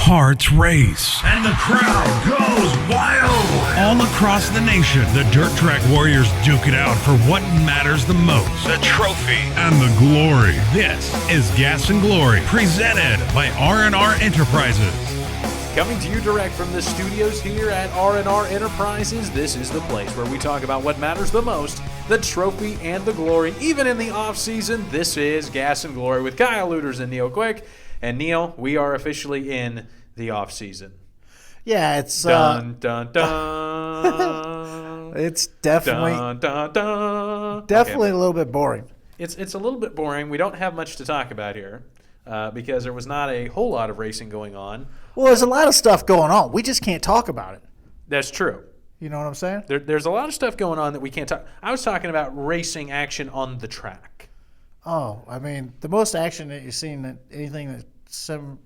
hearts race. And the crowd goes wild. All across the nation, the dirt track warriors duke it out for what matters the most. The trophy and the glory. This is Gas and Glory, presented by R&R Enterprises. Coming to you direct from the studios here at R&R Enterprises, this is the place where we talk about what matters the most, the trophy and the glory. Even in the off-season, this is Gas and Glory with Kyle Luters and Neil Quick. And Neil, we are officially in the off-season. Yeah, it's dun dun dun. It's definitely dun, dun, dun. Definitely a little bit boring. It's a little bit boring. We don't have much to talk about here because there was not a whole lot of racing going on. Well, there's a lot of stuff going on. We just can't talk about it. That's true. You know what I'm saying? There's a lot of stuff going on that we can't talk. I was talking about racing action on the track. Oh, I mean, the most action that you've seen, that anything that's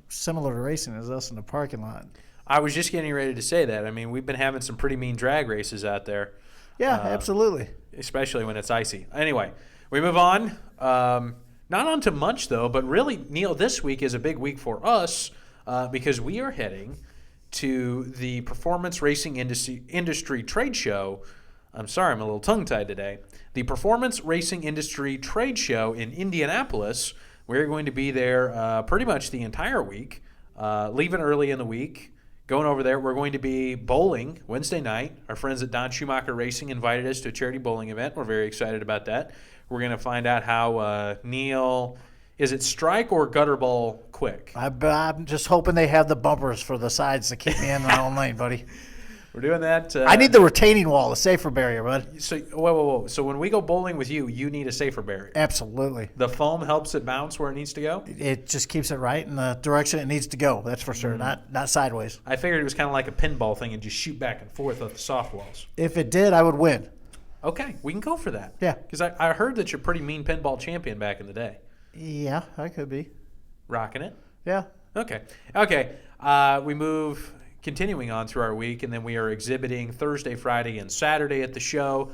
similar to racing, is us in the parking lot. I was just getting ready to say that. I mean, we've been having some pretty mean drag races out there. Yeah, absolutely. Especially when it's icy. Anyway, we move on. Not on to much, though, but really, Neil, this week is a big week for us because we are heading to the Performance Racing Industry Trade Show. I'm sorry, I'm a little tongue-tied today. The Performance Racing Industry Trade Show in Indianapolis. We're going to be there pretty much the entire week, leaving early in the week, going over there. We're going to be bowling Wednesday night. Our friends at Don Schumacher Racing invited us to a charity bowling event. We're very excited about that. We're going to find out how Neil, is it strike or gutter ball quick? I'm just hoping they have the bumpers for the sides to keep me in my own lane, buddy. We're doing that. I need the retaining wall, the safer barrier, bud. So, whoa. So when we go bowling with you, you need a safer barrier. Absolutely. The foam helps it bounce where it needs to go? It just keeps it right in the direction it needs to go, that's for sure, not sideways. I figured it was kind of like a pinball thing and just shoot back and forth off the softballs. If it did, I would win. Okay, we can go for that. Yeah. Because I heard that you're a pretty mean pinball champion back in the day. Yeah, I could be. Rocking it? Yeah. Okay. We move, continuing on through our week, and then we are exhibiting Thursday, Friday, and Saturday at the show.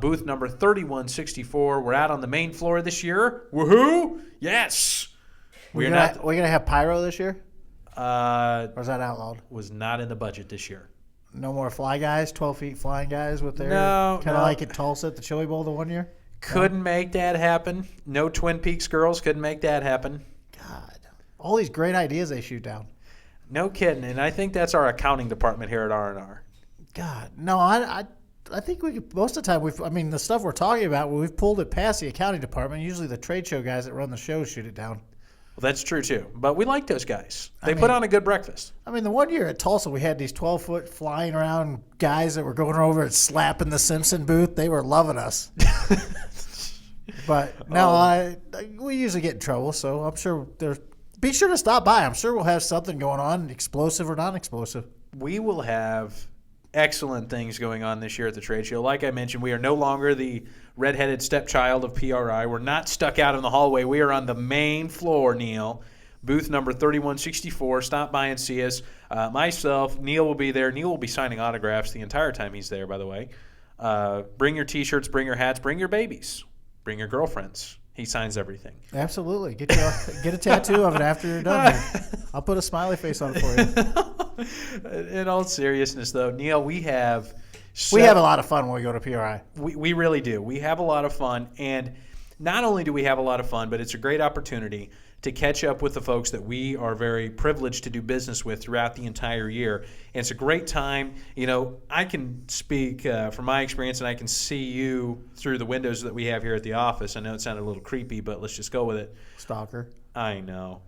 Booth number 3164. We're out on the main floor this year. Woohoo! Yes! We're gonna have pyro this year? Or is that outlawed? Was not in the budget this year. No more fly guys, 12 feet flying guys with their kind of like at Tulsa at the Chili Bowl the one year? Couldn't make that happen. No Twin Peaks girls couldn't make that happen. God. All these great ideas they shoot down. No kidding. And I think that's our accounting department here at R&R. God. No, I think we could, most of the time, the stuff we're talking about, we've pulled it past the accounting department. Usually the trade show guys that run the show shoot it down. Well, that's true, too. But we like those guys. They put on a good breakfast. The one year at Tulsa, we had these 12-foot flying around guys that were going over and slapping the Simpson booth. They were loving us. But no, we usually get in trouble, so I'm sure be sure to stop by. I'm sure we'll have something going on, explosive or non-explosive. We will have excellent things going on this year at the trade show. Like I mentioned, we are no longer the redheaded stepchild of PRI. We're not stuck out in the hallway. We are on the main floor, Neil. Booth number 3164. Stop by and see us. Myself, Neil will be there. Neil will be signing autographs the entire time he's there, by the way. Bring your T-shirts, bring your hats, bring your babies, bring your girlfriends. He signs everything. Absolutely. Get a tattoo of it after you're done. I'll put a smiley face on it for you. In all seriousness, though, Neil, we have a lot of fun when we go to PRI. We really do. We have a lot of fun, and not only do we have a lot of fun, but it's a great opportunity to catch up with the folks that we are very privileged to do business with throughout the entire year. And it's a great time. I can speak from my experience, and I can see you through the windows that we have here at the office. I know it sounded a little creepy, but let's just go with it. Stalker. I know.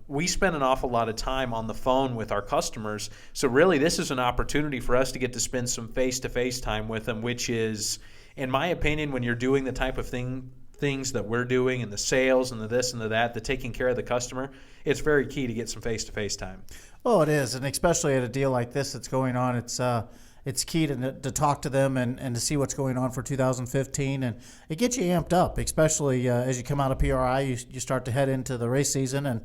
We spend an awful lot of time on the phone with our customers. So really, this is an opportunity for us to get to spend some face-to-face time with them, which is, in my opinion, when you're doing the type of things that we're doing and the sales and the this and the that, the taking care of the customer, it's very key to get some face-to-face time. Well, it is, and especially at a deal like this that's going on, it's key to talk to them and to see what's going on for 2015, and it gets you amped up, especially as you come out of PRI, you start to head into the race season, and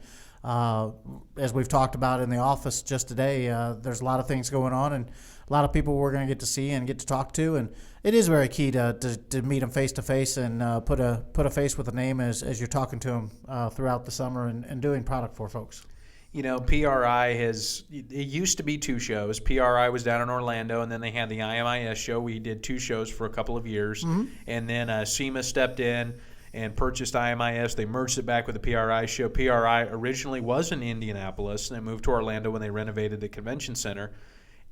as we've talked about in the office just today, there's a lot of things going on, and a lot of people we're going to get to see and get to talk to, and it is very key to meet them face to face and put a face with a name as you're talking to them throughout the summer and doing product for folks. PRI it used to be 2 shows. PRI was down in Orlando, and then they had the IMIS show. We did 2 shows for a couple of years. And then SEMA stepped in and purchased IMIS. They merged it back with the PRI show. PRI originally was in Indianapolis, and they moved to Orlando when they renovated the convention center.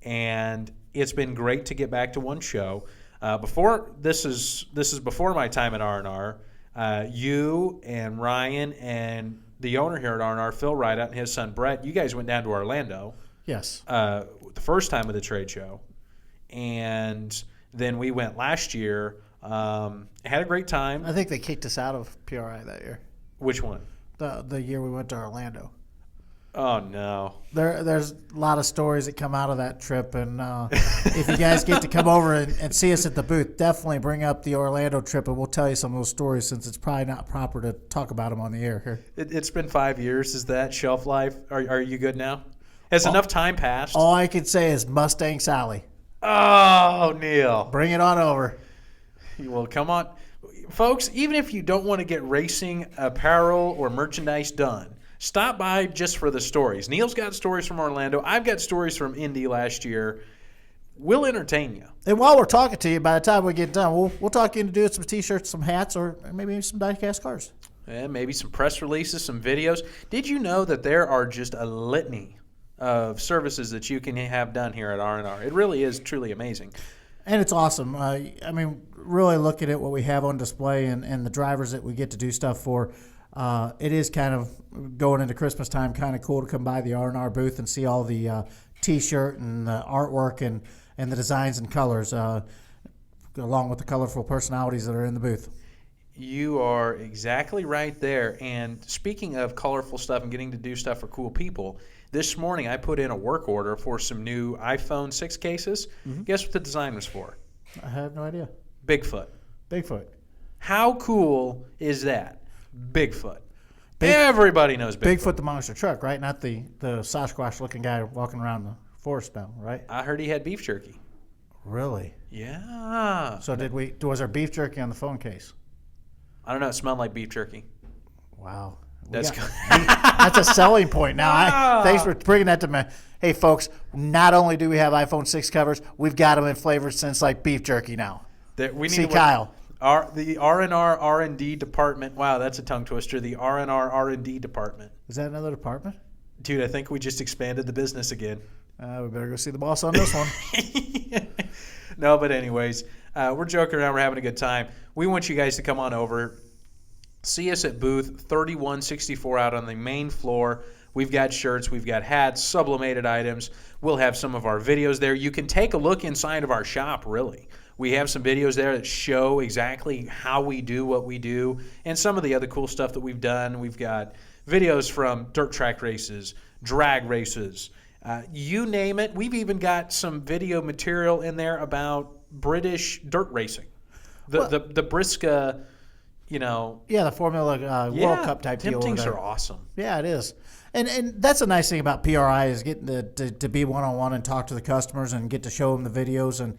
And it's been great to get back to one show. This is before my time at R&R. You and Ryan and the owner here at R&R, Phil Rideout, and his son Brett, you guys went down to Orlando. Yes. The first time of the trade show. And then we went last year. Had a great time. I think they kicked us out of PRI that year. Which one? The year we went to Orlando. Oh, no. There's a lot of stories that come out of that trip, and if you guys get to come over and see us at the booth, definitely bring up the Orlando trip, and we'll tell you some of those stories since it's probably not proper to talk about them on the air here. It's been 5 years. Is that shelf life? Are you good now? Has enough time passed? All I can say is Mustang Sally. Oh, Neil. Bring it on over. Well, come on. Folks, even if you don't want to get racing apparel or merchandise done, stop by just for the stories. Neil's got stories from Orlando. I've got stories from Indy last year. We'll entertain you. And while we're talking to you, by the time we get done, we'll talk you into doing some T-shirts, some hats, or maybe some die-cast cars. And maybe some press releases, some videos. Did you know that there are just a litany of services that you can have done here at R&R? It really is truly amazing. And it's awesome. Really looking at what we have on display and the drivers that we get to do stuff for, it is kind of going into Christmas time, kind of cool to come by the R&R booth and see all the T-shirt and the artwork and the designs and colors, along with the colorful personalities that are in the booth. You are exactly right there. And speaking of colorful stuff and getting to do stuff for cool people, this morning I put in a work order for some new iPhone 6 cases. Mm-hmm. Guess what the design was for? I have no idea. Bigfoot. How cool is that? Bigfoot. Everybody knows Bigfoot. Bigfoot the monster truck, right? Not the Sasquatch-looking guy walking around the forest now, right? I heard he had beef jerky. Really? Yeah. So was there beef jerky on the phone case? I don't know. It smelled like beef jerky. Wow. That's a selling point. Now, thanks for bringing that to me. Hey, folks, not only do we have iPhone 6 covers, we've got them in flavors since like beef jerky now. Kyle. The R&R R&D department. Wow, that's a tongue twister. The R&R R&D department. Is that another department? Dude, I think we just expanded the business again. We better go see the boss on this one. No, but anyways, we're joking around. We're having a good time. We want you guys to come on over. See us at booth 3164 out on the main floor. We've got shirts, we've got hats, sublimated items. We'll have some of our videos there. You can take a look inside of our shop, really. We have some videos there that show exactly how we do what we do and some of the other cool stuff that we've done. We've got videos from dirt track races, drag races, you name it. We've even got some video material in there about British dirt racing. The Brisca, Yeah, the Formula World Cup type deal. Them things are awesome. Yeah, it is. And that's a nice thing about PRI is getting to be one-on-one and talk to the customers and get to show them the videos. And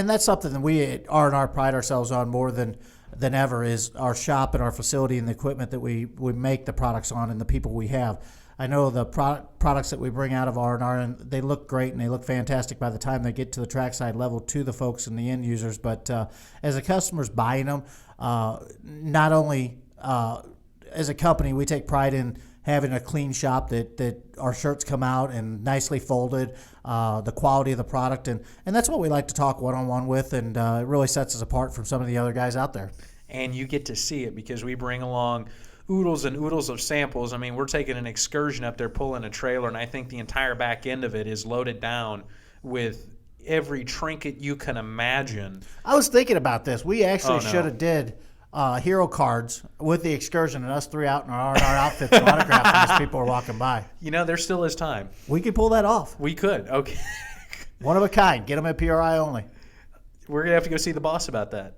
that's something that we at R&R pride ourselves on more than ever is our shop and our facility and the equipment that we make the products on and the people we have. I know the products that we bring out of R&R, and they look great and they look fantastic by the time they get to the trackside level to the folks and the end users. But as a customer's buying them, not only as a company, we take pride in having a clean shop that our shirts come out and nicely folded, the quality of the product. And that's what we like to talk one-on-one with, and it really sets us apart from some of the other guys out there. And you get to see it because we bring along oodles and oodles of samples. I mean, we're taking an excursion up there, pulling a trailer, and I think the entire back end of it is loaded down with every trinket you can imagine. I was thinking about this. We actually should have did hero cards with the excursion and us three out in our outfits and autographs as people are walking by. There still is time. We could pull that off. We could. Okay. One of a kind. Get them at PRI only. We're going to have to go see the boss about that.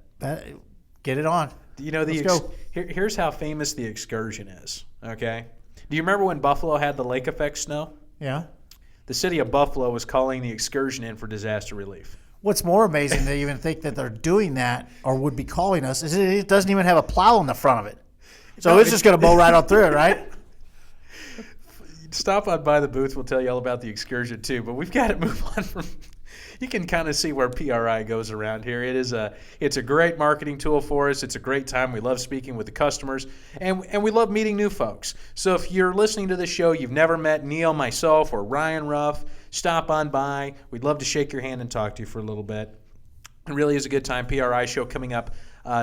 Get it on. Let's go. Here's how famous the excursion is, okay? Do you remember when Buffalo had the lake effect snow? Yeah. The city of Buffalo was calling the excursion in for disaster relief. What's more amazing to even think that they're doing that or would be calling us is it doesn't even have a plow in the front of it. So it's just going to mow right on through it, right? Stop on by the booth. We'll tell you all about the excursion too. But we've got to move on from. You can kind of see where PRI goes around here. It's a great marketing tool for us. It's a great time. We love speaking with the customers, and we love meeting new folks. So if you're listening to this show, you've never met Neil, myself, or Ryan Ruff, stop on by. We'd love to shake your hand and talk to you for a little bit. It really is a good time. PRI show coming up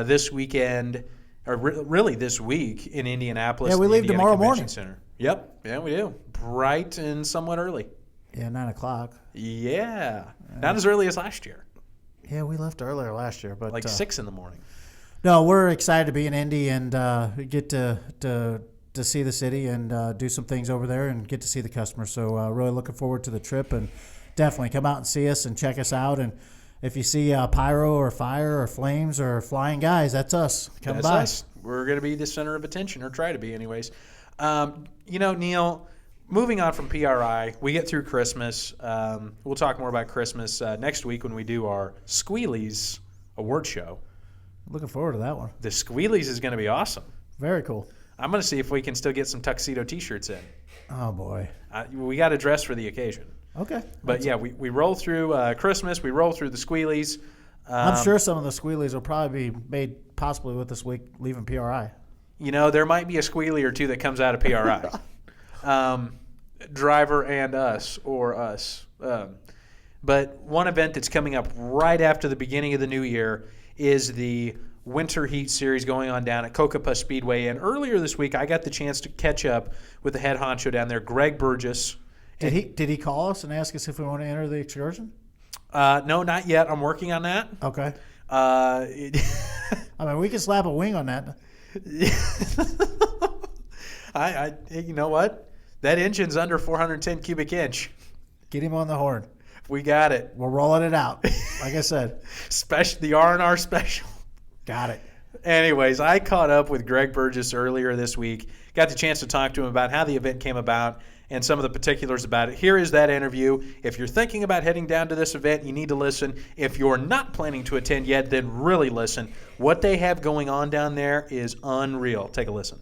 this weekend, or really this week in Indianapolis. Yeah, we leave Indiana tomorrow Convention morning. Center. Yep, yeah, we do. Bright and somewhat early. Yeah, 9 o'clock. Yeah, not as early as last year. Yeah, we left earlier last year, but Like 6 in the morning. No, we're excited to be in Indy and get to see the city and do some things over there and get to see the customers. So really looking forward to the trip, and definitely come out and see us and check us out. And if you see pyro or fire or flames or flying guys, that's us. Come That's by. us. We're going to be the center of attention, or try to be anyways. Neil, moving on from PRI, we get through Christmas. We'll talk more about Christmas next week when we do our Squealies award show. Looking forward to that one. The Squealies is going to be awesome. Very cool. I'm going to see if we can still get some tuxedo T-shirts in. Oh, boy. We got to dress for the occasion. Okay. But, yeah, we roll through Christmas. We roll through the Squealies. I'm sure some of the Squealies will probably be made possibly with this week leaving PRI. There might be a squealie or two that comes out of PRI. Driver and us, or us. But one event that's coming up right after the beginning of the new year is the Winter Heat Series going on down at Kokopah Speedway. And earlier this week, I got the chance to catch up with the head honcho down there, Greg Burgess. Did he call us and ask us if we want to enter the excursion? No, not yet. I'm working on that. Okay. I mean, we can slap a wing on that. You know what? That engine's under 410 cubic inch. Get him on the horn. We got it. We're rolling it out. Like I said. The R&R special. Got it. Anyways, I caught up with Greg Burgess earlier this week. Got the chance to talk to him about how the event came about and some of the particulars about it. Here is that interview. If you're thinking about heading down to this event, you need to listen. If you're not planning to attend yet, then really listen. What they have going on down there is unreal. Take a listen.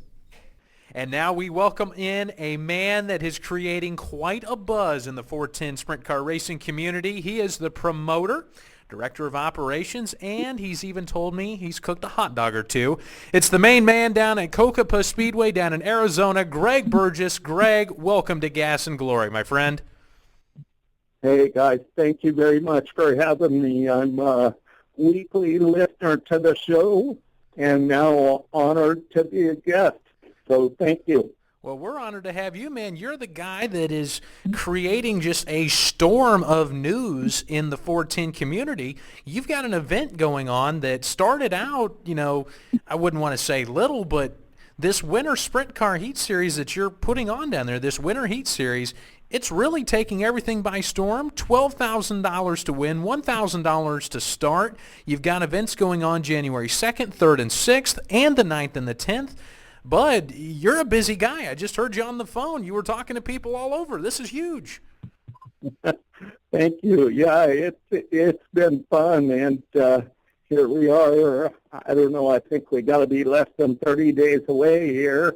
And now we welcome in a man that is creating quite a buzz in the 410 sprint car racing community. He is the promoter, director of operations, and he's even told me he's cooked a hot dog or two. It's the main man down at Kokopah Speedway down in Arizona, Greg Burgess. Greg, welcome to Gas and Glory, my friend. Hey, guys. Thank you very much for having me. I'm a weekly listener to the show and now honored to be a guest. So thank you. Well, we're honored to have you, man. You're the guy that is creating just a storm of news in the 410 community. You've got an event going on that started out, I wouldn't want to say little, but this Winter Sprint Car Heat Series that you're putting on down there, this Winter Heat Series, it's really taking everything by storm. $12,000 to win, $1,000 to start. You've got events going on January 2nd, 3rd, and 6th, and the 9th and the 10th. Bud, you're a busy guy. I just heard you on the phone. You were talking to people all over. This is huge. Thank you. Yeah, it's been fun, and here we are. I don't know. I think we got to be less than 30 days away here,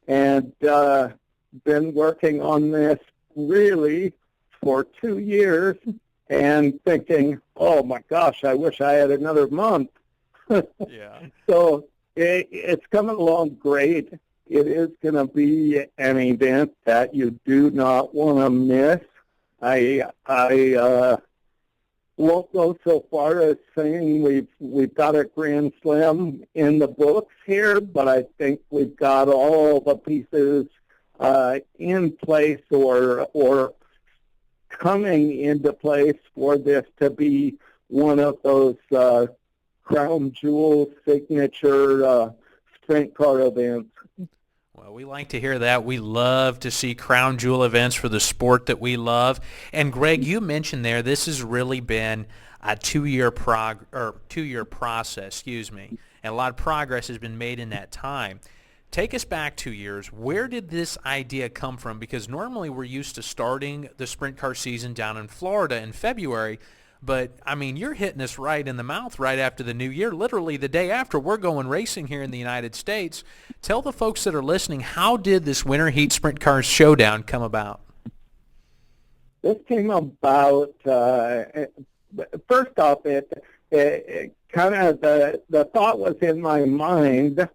and been working on this really for 2 years, and thinking, oh my gosh, I wish I had another month. Yeah. So it's coming along great. It is going to be an event that you do not want to miss. I won't go so far as saying we've got a Grand Slam in the books here, but I think we've got all the pieces in place or coming into place for this to be one of those crown jewel signature sprint car events. Well, we like to hear that. We love to see crown jewel events for the sport that we love. And Greg, you mentioned there this has really been a two-year process, and a lot of progress has been made in that time. Take us back 2 years. Where did this idea come from? Because normally we're used to starting the sprint car season down in Florida in February. But, I mean, you're hitting us right in the mouth right after the new year. Literally the day after, we're going racing here in the United States. Tell the folks that are listening, how did this Winter Heat Sprint Cars Showdown come about? This came about, first off, it kind of, the thought was in my mind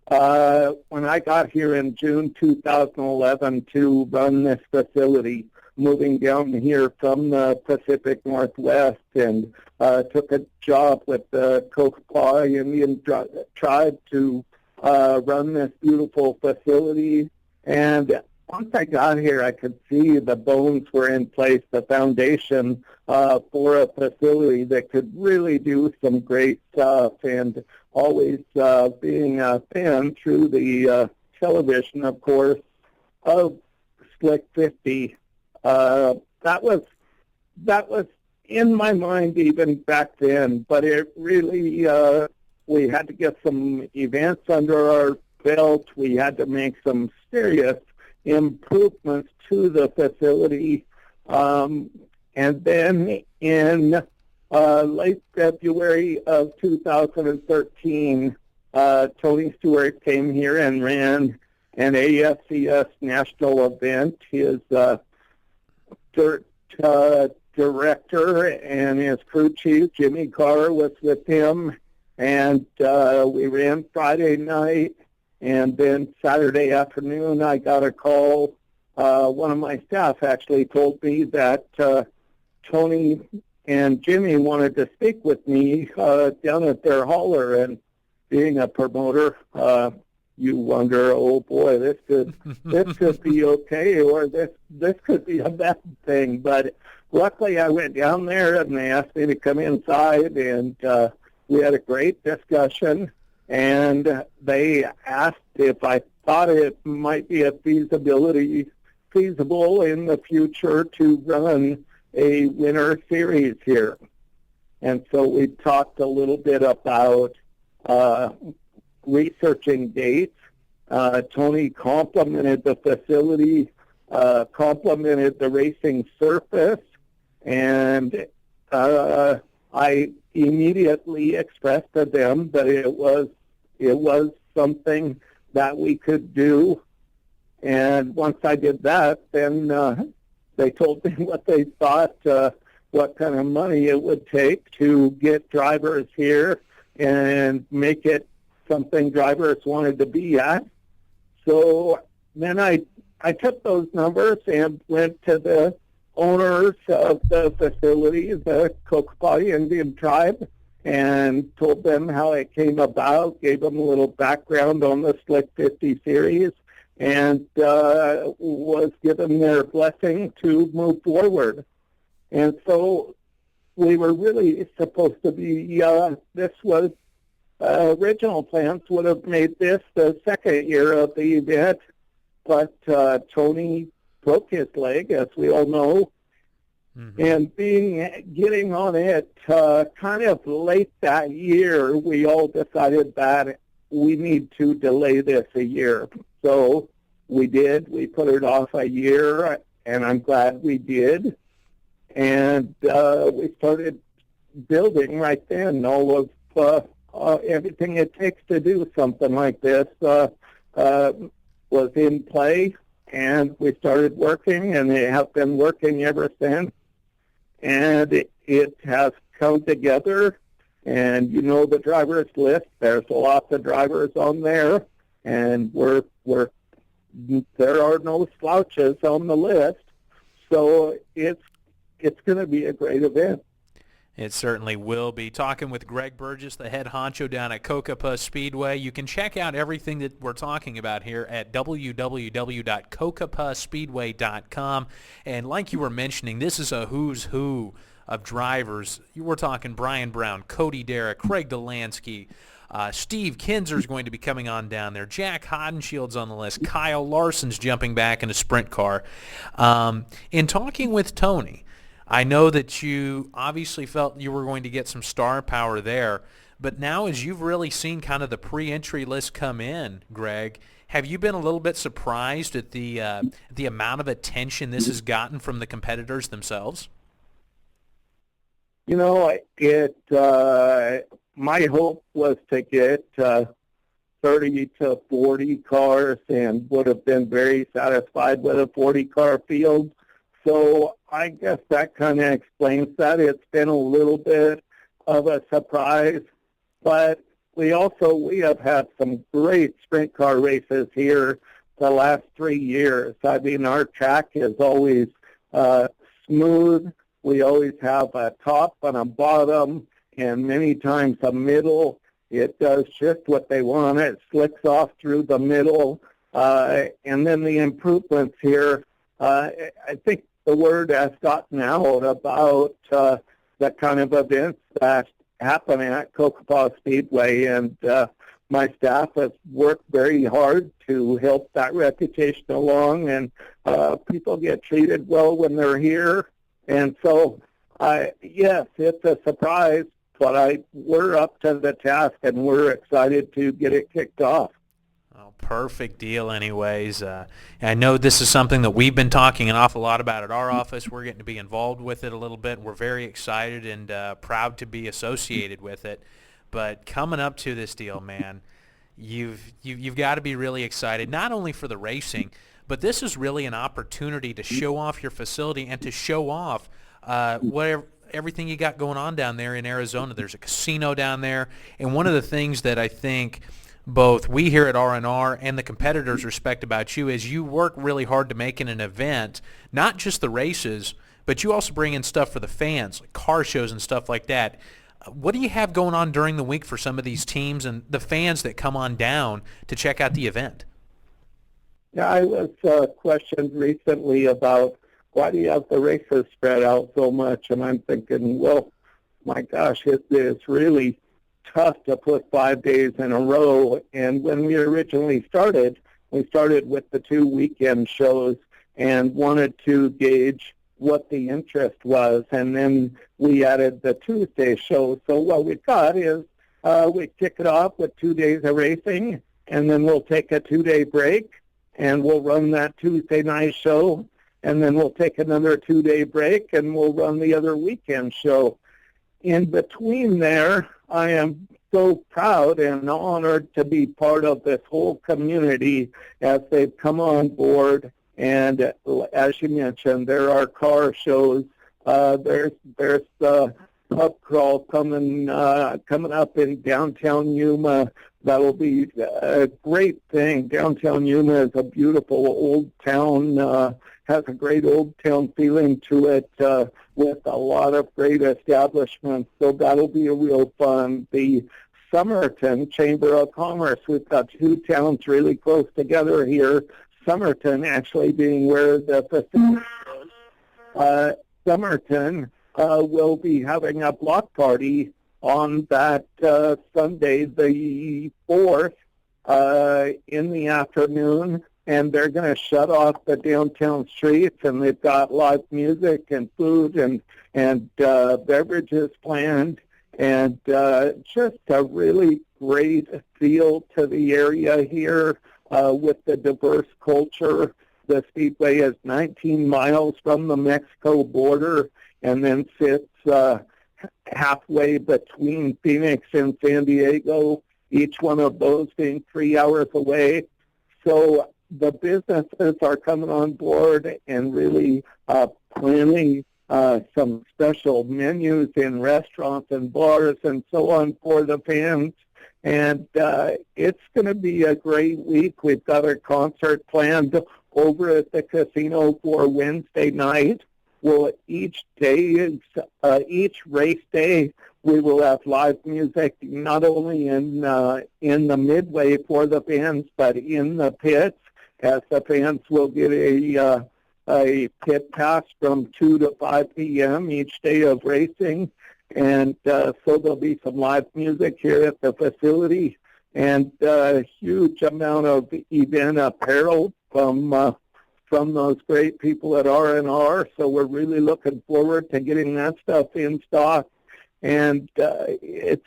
when I got here in June 2011 to run this facility, moving down here from the Pacific Northwest, and took a job with the Kokopah Indian tribe to run this beautiful facility. And once I got here, I could see the bones were in place, the foundation for a facility that could really do some great stuff. And always being a fan through the television, of course, of Slick 50. That was in my mind even back then, but it really, we had to get some events under our belt. We had to make some serious improvements to the facility. And then in late February of 2013, Tony Stewart came here and ran an AFCS national event. His director and his crew chief, Jimmy Carr, was with him, and we ran Friday night, and then Saturday afternoon I got a call. One of my staff actually told me that Tony and Jimmy wanted to speak with me down at their hauler, and being a promoter, you wonder, oh boy, this could be okay, or this could be a bad thing. But luckily, I went down there and they asked me to come inside, and we had a great discussion. And they asked if I thought it might be feasible in the future to run a winter series here. And so we talked a little bit about researching dates. Tony complimented the facility, complimented the racing surface, and I immediately expressed to them that it was something that we could do. And once I did that, then they told me what they thought, what kind of money it would take to get drivers here and make it something drivers wanted to be at. So then I took those numbers and went to the owners of the facility, the Kokopah Indian tribe, and told them how it came about, gave them a little background on the Slick 50 series, and was given their blessing to move forward. And so we were really supposed to be, this was, original plans would have made this the second year of the event, but Tony broke his leg, as we all know, and getting on it kind of late that year, we all decided that we need to delay this a year. So we did. We put it off a year, and I'm glad we did. And we started building right then all of everything it takes to do something like this was in play, and we started working, and they have been working ever since. And it has come together, and you know the drivers list. There's lots of drivers on there, and there are no slouches on the list. So it's going to be a great event. It certainly will be. Talking with Greg Burgess, the head honcho down at Kokopah Speedway. You can check out everything that we're talking about here at www.kokopahspeedway.com. And like you were mentioning, this is a who's who of drivers. You were talking Brian Brown, Cody Derrick, Craig Delansky, Steve Kinzer's going to be coming on down there. Jack Hodenshield's on the list. Kyle Larson's jumping back in a sprint car. In talking with Tony, I know that you obviously felt you were going to get some star power there, but now as you've really seen kind of the pre-entry list come in, Greg, have you been a little bit surprised at the amount of attention this has gotten from the competitors themselves? My hope was to get 30 to 40 cars and would have been very satisfied with a 40-car field. So I guess that kind of explains that. It's been a little bit of a surprise, but we have had some great sprint car races here the last 3 years. I mean, our track is always smooth. We always have a top and a bottom, and many times a middle. It does just what they want. It slicks off through the middle. And then the improvements here, I think the word has gotten out about the kind of events that happen at Cocopah Speedway, and my staff has worked very hard to help that reputation along, and people get treated well when they're here. And so, yes, it's a surprise, but we're up to the task, and we're excited to get it kicked off. Oh, perfect deal anyways. I know this is something that we've been talking an awful lot about at our office. We're getting to be involved with it a little bit. We're very excited and proud to be associated with it. But coming up to this deal, man, you've got to be really excited, not only for the racing, but this is really an opportunity to show off your facility and to show off everything you got going on down there in Arizona. There's a casino down there, and one of the things that I think both we here at R&R and the competitors respect about you is you work really hard to make it an event, not just the races, but you also bring in stuff for the fans, like car shows and stuff like that. What do you have going on during the week for some of these teams and the fans that come on down to check out the event? Yeah, I was questioned recently about why do you have the races spread out so much? And I'm thinking, well, my gosh, it is really tough to put 5 days in a row. And when we originally started, we started with the 2 weekend shows and wanted to gauge what the interest was. And then we added the Tuesday show. So what we've got is we kick it off with 2 days of racing, and then we'll take a 2-day break, and we'll run that Tuesday night show, and then we'll take another 2-day break, and we'll run the other weekend show. In between there, I am so proud and honored to be part of this whole community as they've come on board. And as you mentioned, there are car shows. There's the pub crawl coming up in downtown Yuma. That'll be a great thing. Downtown Yuma is a beautiful old town, has a great old town feeling to it with a lot of great establishments. So that'll be a real fun. The Somerton Chamber of Commerce, we've got 2 towns really close together here. Somerton actually being where the facility is. Somerton will be having a block party on that Sunday, the 4th, in the afternoon, and they're going to shut off the downtown streets, and they've got live music and food and beverages planned, and just a really great feel to the area here with the diverse culture. The Speedway is 19 miles from the Mexico border and then sits halfway between Phoenix and San Diego, each one of those being 3 hours away. So the businesses are coming on board and really planning some special menus in restaurants and bars and so on for the fans. And it's going to be a great week. We've got a concert planned over at the casino for Wednesday night. Well, each race day, we will have live music, not only in the midway for the fans, but in the pits, as the fans will get a pit pass from 2 to 5 p.m. each day of racing. And so there'll be some live music here at the facility, and a huge amount of event apparel from those great people at R&R. So we're really looking forward to getting that stuff in stock. And I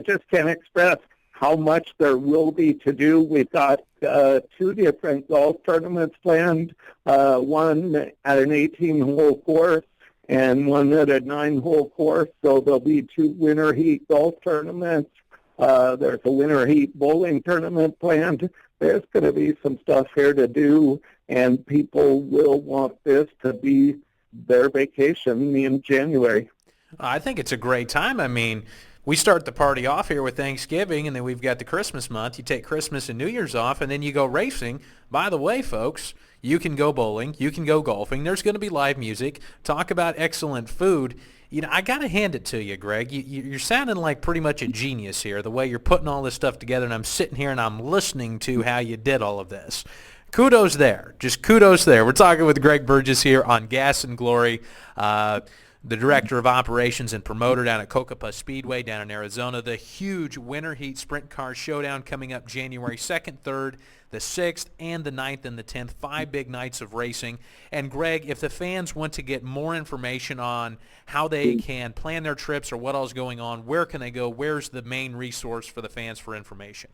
just can't express how much there will be to do. We've got 2 different golf tournaments planned, one at an 18-hole course, and one at a 9-hole course. So there'll be 2 winter heat golf tournaments. There's a winter heat bowling tournament planned. There's going to be some stuff here to do, and people will want this to be their vacation in January. I think it's a great time. I mean, we start the party off here with Thanksgiving, and then we've got the Christmas month. You take Christmas and New Year's off, and then you go racing. By the way, folks, you can go bowling. You can go golfing. There's going to be live music. Talk about excellent food. You know, I got to hand it to you, Greg. You're sounding like pretty much a genius here, the way you're putting all this stuff together, and I'm sitting here and I'm listening to how you did all of this. Kudos there. Just kudos there. We're talking with Greg Burgess here on Gas and Glory, the Director of Operations and Promoter down at Cocopah Speedway down in Arizona. The huge Winter Heat Sprint Car Showdown coming up January 2nd, 3rd, the 6th, and the 9th and the 10th. 5 big nights of racing. And, Greg, if the fans want to get more information on how they can plan their trips or what else is going on, where can they go? Where's the main resource for the fans for information?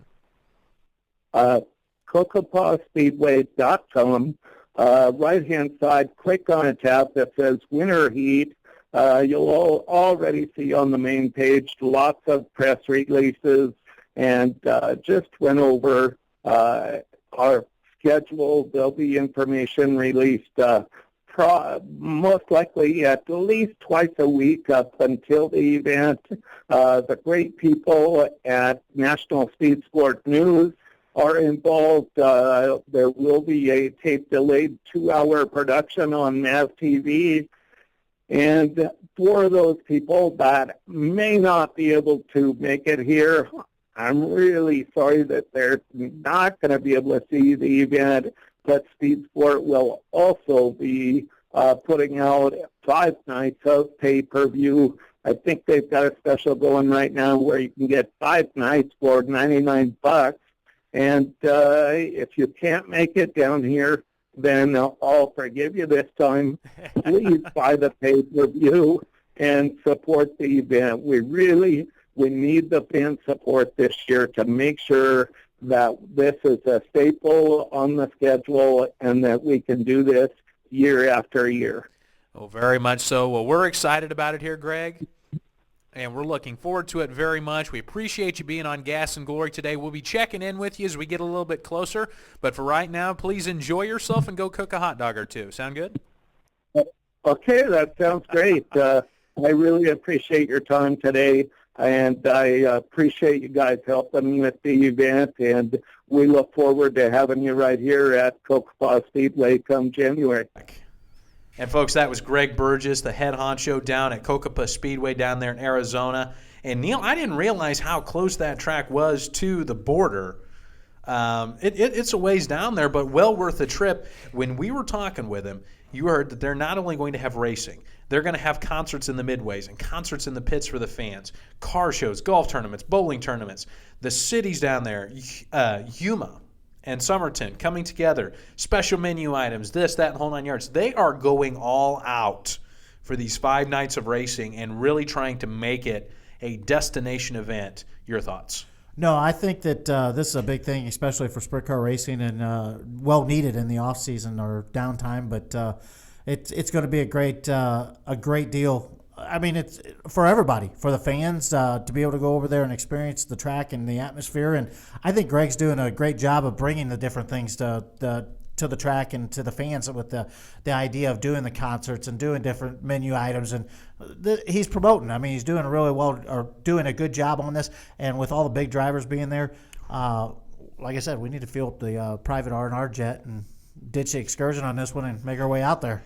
CocopahSpeedway.com. Right-hand side, click on a tab that says Winter Heat. You'll already see on the main page lots of press releases, and just went over our schedule. There'll be information released most likely at least twice a week up until the event. The great people at National Speed Sport News are involved. There will be a tape-delayed 2-hour production on NAV TV. And for those people that may not be able to make it here, I'm really sorry that they're not going to be able to see the event, but Speed Sport will also be putting out 5 nights of pay-per-view. I think they've got a special going right now where you can get 5 nights for $99. And if you can't make it down here, then I'll forgive you this time. Please buy the pay-per-view and support the event. We need the fan support this year to make sure that this is a staple on the schedule and that we can do this year after year. Oh, very much so. Well, we're excited about it here, Greg, and we're looking forward to it very much. We appreciate you being on Gas and Glory today. We'll be checking in with you as we get a little bit closer, but for right now, please enjoy yourself and go cook a hot dog or two. Sound good? Okay, that sounds great. I really appreciate your time today, and I appreciate you guys helping with the event, and we look forward to having you right here at Cocopah Speedway come January. And, folks, that was Greg Burgess, the head honcho down at Cocopah Speedway down there in Arizona. And, Neil, I didn't realize how close that track was to the border. It's a ways down there, but well worth the trip. When we were talking with him, you heard that they're not only going to have racing, they're going to have concerts in the midways and concerts in the pits for the fans, car shows, golf tournaments, bowling tournaments. The cities down there, Yuma and Somerton coming together, special menu items, this, that, and whole 9 yards. They are going all out for these 5 nights of racing and really trying to make it a destination event. Your thoughts? No, I think that this is a big thing, especially for sprint car racing, and well needed in the off season or downtime. But it's going to be a great deal. I mean, it's for everybody, for the fans to be able to go over there and experience the track and the atmosphere. And I think Greg's doing a great job of bringing the different things to the track and to the fans with the idea of doing the concerts and doing different menu items. And he's promoting. I mean, he's doing really well, or doing a good job on this. And with all the big drivers being there, like I said, we need to fill up the private R&R jet and ditch the excursion on this one and make our way out there.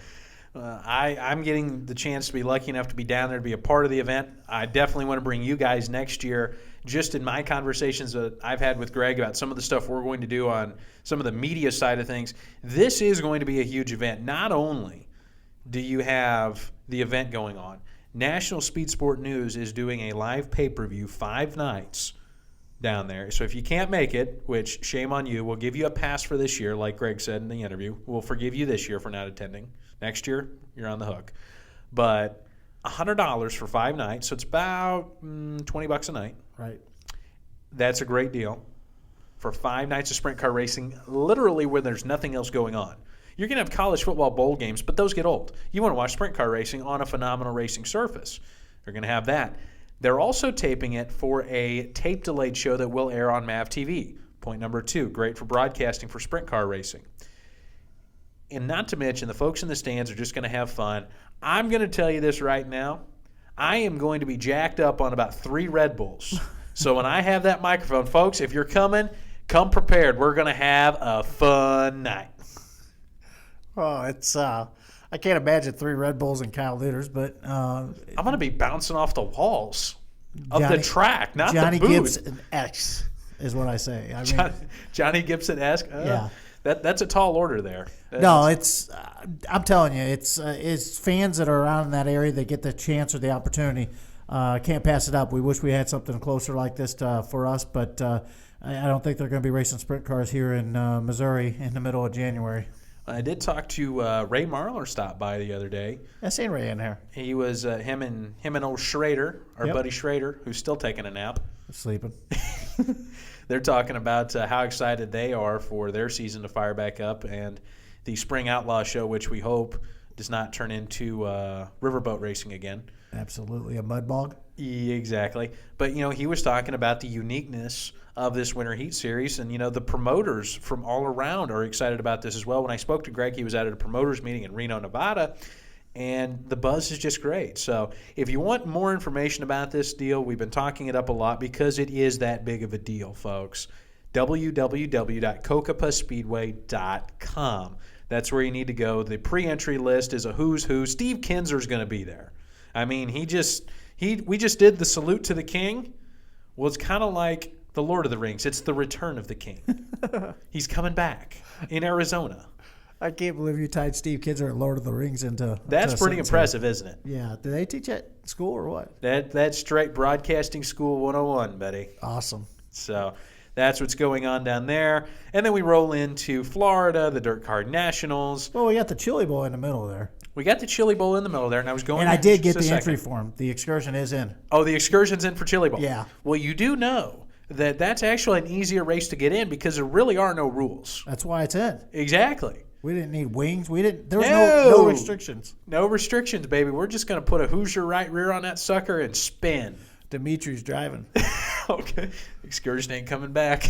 I'm getting the chance to be lucky enough to be down there to be a part of the event. I definitely want to bring you guys next year. Just in my conversations that I've had with Greg about some of the stuff we're going to do on some of the media side of things, this is going to be a huge event. Not only do you have the event going on, National Speed Sport News is doing a live pay-per-view 5 nights down there. So if you can't make it, which shame on you, we'll give you a pass for this year, like Greg said in the interview. We'll forgive you this year for not attending. Next year, you're on the hook. But $100 for 5 nights, so it's about $20 a night. Right. That's a great deal for 5 nights of sprint car racing, literally where there's nothing else going on. You're going to have college football bowl games, but those get old. You want to watch sprint car racing on a phenomenal racing surface. They're going to have that. They're also taping it for a tape-delayed show that will air on MAV TV. Point number 2, great for broadcasting for sprint car racing. And not to mention, the folks in the stands are just going to have fun. I'm going to tell you this right now. I am going to be jacked up on about 3 Red Bulls. So when I have that microphone, folks, if you're coming, come prepared. We're going to have a fun night. Oh, it's I can't imagine 3 Red Bulls and Kyle Litters, but I'm going to be bouncing off the walls of the track, not Johnny the booth. Gibson X is what I say. I mean, Johnny Gibson-esque? Yeah. That's a tall order there. No, it's I'm telling you, it's fans that are around in that area that get the chance or the opportunity. Can't pass it up. We wish we had something closer like this for us, but I don't think they're going to be racing sprint cars here in Missouri in the middle of January. I did talk to Ray Marler stopped by the other day. I seen Ray in there. He was him and old Schrader, our buddy Schrader, who's still taking a nap. Sleeping. They're talking about how excited they are for their season to fire back up, and the Spring Outlaw Show, which we hope does not turn into riverboat racing again. Absolutely, a mud bog. Yeah, exactly. But, he was talking about the uniqueness of this Winter Heat Series, and, the promoters from all around are excited about this as well. When I spoke to Greg, he was out at a promoters meeting in Reno, Nevada, and the buzz is just great. So if you want more information about this deal, we've been talking it up a lot because it is that big of a deal, folks. www.cocopaspeedway.com. That's where you need to go. The pre-entry list is a who's who. Steve Kinser's going to be there. I mean, we just did the salute to the king. Well, it's kind of like the Lord of the Rings. It's the return of the king. He's coming back in Arizona. I can't believe you tied Steve Kinser and Lord of the Rings into. That's pretty impressive, isn't it? Yeah. Do they teach at school or what? That's straight broadcasting school 101, buddy. Awesome. So that's what's going on down there. And then we roll into Florida, the Dirt Car Nationals. Well, we got the Chili Bowl in the middle there. We got the Chili Bowl in the middle there, and I was going. And I did get the entry form. The excursion is in. Oh, the excursion's in for Chili Bowl. Yeah. Well, you do know that's actually an easier race to get in because there really are no rules. That's why it's in. Exactly. We didn't need wings. There was no restrictions. No restrictions, baby. We're just going to put a Hoosier right rear on that sucker and spin. Dimitri's driving. Okay. Excursion ain't coming back.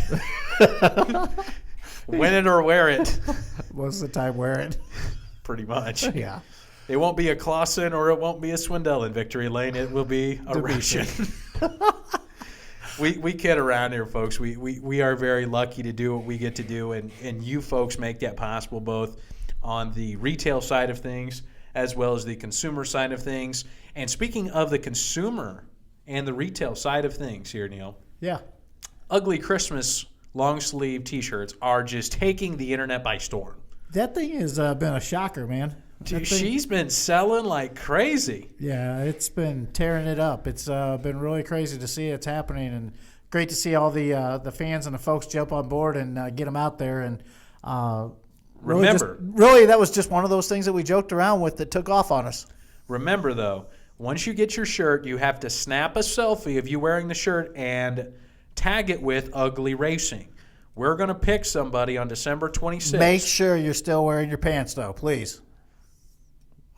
Win it or wear it. Most of the time, wear it. Pretty much. Yeah. It won't be a Clausen or it won't be a Swindell in victory lane. It will be a Russian. We kid around here, folks. We are very lucky to do what we get to do, and you folks make that possible both on the retail side of things as well as the consumer side of things. And speaking of the consumer and the retail side of things here, Neil. Yeah. Ugly Christmas long sleeve T-shirts are just taking the internet by storm. That thing has been a shocker, man. Dude, she's been selling like crazy. Yeah, it's been tearing it up. It's been really crazy to see it's happening, and great to see all the fans and the folks jump on board and get them out there. And really, that was just one of those things that we joked around with that took off on us. Remember, though, once you get your shirt, you have to snap a selfie of you wearing the shirt and tag it with Ugly Racing. We're going to pick somebody on December 26th. Make sure you're still wearing your pants, though, please.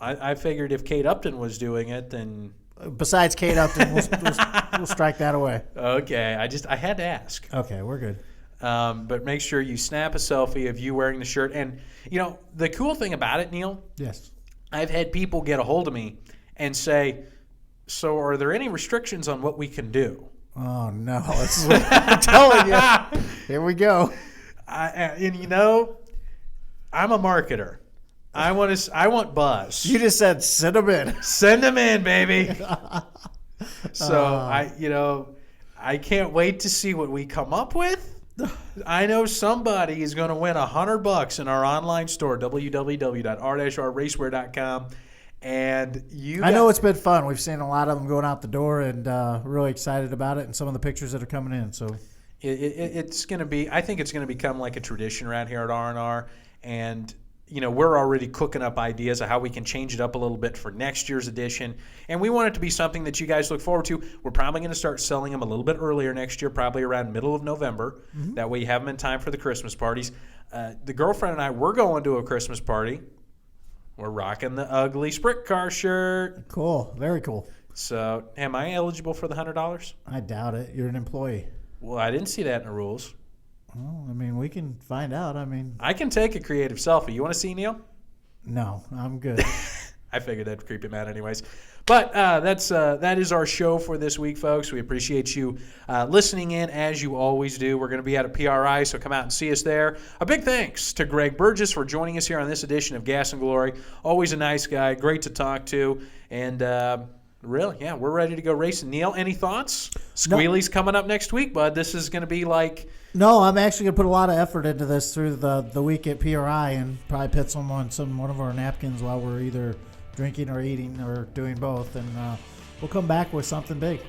I figured if Kate Upton was doing it, then... Besides Kate Upton, we'll strike that away. Okay. I had to ask. Okay, we're good. But make sure you snap a selfie of you wearing the shirt. And, the cool thing about it, Neil... Yes. I've had people get a hold of me and say, so are there any restrictions on what we can do? Oh, no. This is what I'm telling you. Here we go. I'm a marketer. I want buzz. You just said send them in. Send them in, baby. So I can't wait to see what we come up with. I know somebody is going to win $100 in our online store, www.r-rracewear.com. And I know it's been fun. We've seen a lot of them going out the door, and really excited about it. And some of the pictures that are coming in. So it's going to be. I think it's going to become like a tradition around here at R&R. And we're already cooking up ideas of how we can change it up a little bit for next year's edition. And we want it to be something that you guys look forward to. We're probably going to start selling them a little bit earlier next year, probably around middle of November. Mm-hmm. That way you have them in time for the Christmas parties. The girlfriend and I, we're going to a Christmas party. We're rocking the ugly Sprint car shirt. Cool. Very cool. So, am I eligible for the $100? I doubt it. You're an employee. Well, I didn't see that in the rules. Well, I mean, we can find out. I can take a creative selfie. You want to see, Neil? No, I'm good. I figured that'd creep him out anyways. But that is our show for this week, folks. We appreciate you listening in, as you always do. We're going to be at a PRI, so come out and see us there. A big thanks to Greg Burgess for joining us here on this edition of Gas and Glory. Always a nice guy, great to talk to, and really, yeah, we're ready to go racing. Neil, any thoughts? Squealy's coming up next week, bud. This is going to be like... No, I'm actually going to put a lot of effort into this through the week at PRI and probably put some on one of our napkins while we're either drinking or eating or doing both. And we'll come back with something big.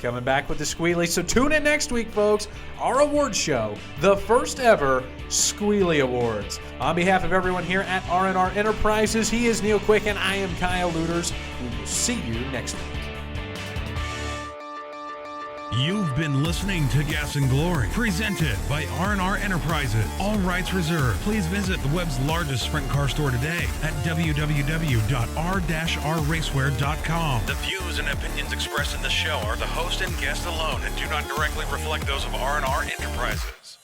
Coming back with the Squealy. So tune in next week, folks. Our award show, the first ever Squealy Awards. On behalf of everyone here at R&R Enterprises, he is Neil Quick and I am Kyle Looters. We will see you next week. You've been listening to Gas and Glory, presented by R&R Enterprises. All rights reserved. Please visit the web's largest sprint car store today at www.r-rracewear.com. The views and opinions expressed in the show are the host and guest alone and do not directly reflect those of R&R Enterprises.